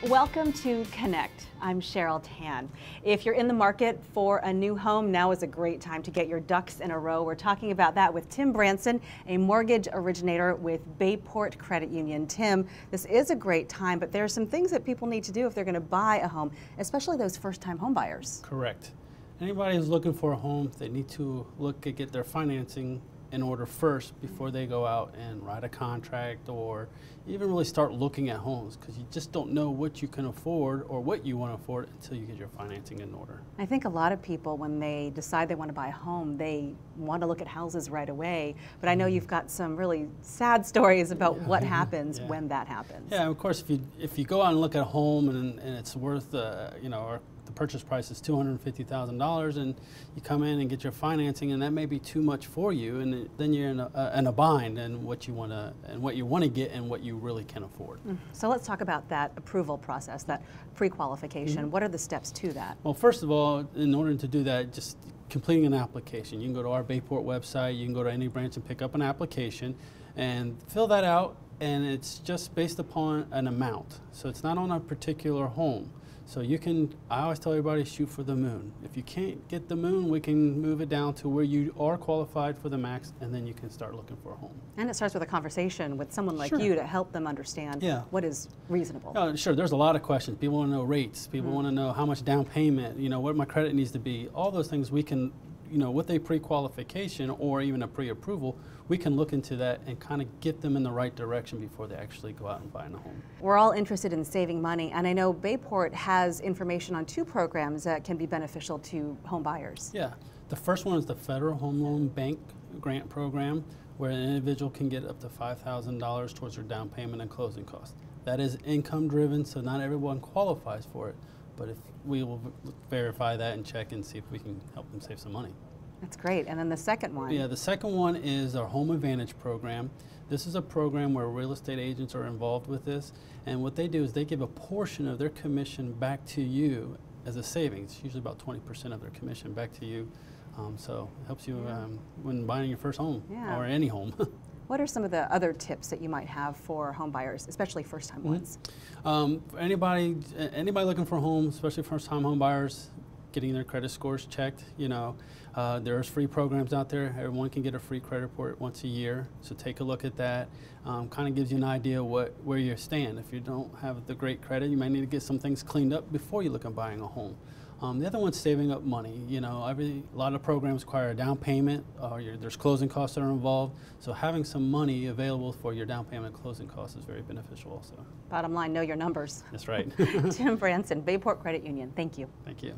Welcome to Connect. I'm Cheryl Tan. If you're in the market for a new home, now is a great time to get your ducks in a row. We're talking about that with Tim Branson, a mortgage originator with Bayport Credit Union. Tim, this is a great time, but there are some things that people need to do if they're going to buy a home, especially those first-time home buyers. Correct. Anybody who's looking for a home, they need to get their financing in order first before they go out and write a contract or even really start looking at homes, because you just don't know what you can afford or what you want to afford until you get your financing in order. I think a lot of people, when they decide they want to buy a home, they want to look at houses right away. But I know you've got some really sad stories about what happens when that happens. Yeah, of course, if you go out and look at a home and it's worth, or the purchase price is $250,000, and you come in and get your financing, and that may be too much for you, and then you're in a bind in what you want to get and what you really can afford. So let's talk about that approval process, that pre-qualification. What are the steps to that? Well, first of all, in order to do that, just completing an application. You can go to our Bayport website, you can go to any branch and pick up an application and fill that out, and it's just based upon an amount. So it's not on a particular home. So I always tell everybody, shoot for the moon. If you can't get the moon, we can move it down to where you are qualified for the max, and then you can start looking for a home. And it starts with a conversation with someone like you to help them understand what is reasonable. Sure, there's a lot of questions. People want to know rates. People want to know how much down payment, what my credit needs to be. All those things we can, with a pre-qualification or even a pre-approval, we can look into that and kind of get them in the right direction before they actually go out and buy a home. We're all interested in saving money, and I know Bayport has information on two programs that can be beneficial to home buyers. Yeah, the first one is the Federal Home Loan Bank Grant Program, where an individual can get up to $5,000 towards their down payment and closing costs. That is income driven, so not everyone qualifies for it, but if we will verify that and check and see if we can help them save some money. That's great. And then the second one? Yeah, the second one is our Home Advantage program. This is a program where real estate agents are involved with this, and what they do is they give a portion of their commission back to you as a savings, usually about 20% of their commission back to you. So it helps you when buying your first home or any home. What are some of the other tips that you might have for home buyers, especially first-time ones? For anybody looking for a home, especially first-time home buyers, getting their credit scores checked. There's free programs out there. Everyone can get a free credit report once a year, so take a look at that. Kind of gives you an idea where you stand. If you don't have the great credit, you might need to get some things cleaned up before you look at buying a home. The other one's saving up money. A lot of programs require a down payment, there's closing costs that are involved, so having some money available for your down payment and closing costs is very beneficial also. Bottom line, know your numbers. That's right. Tim Branson, Bayport Credit Union, thank you. Thank you.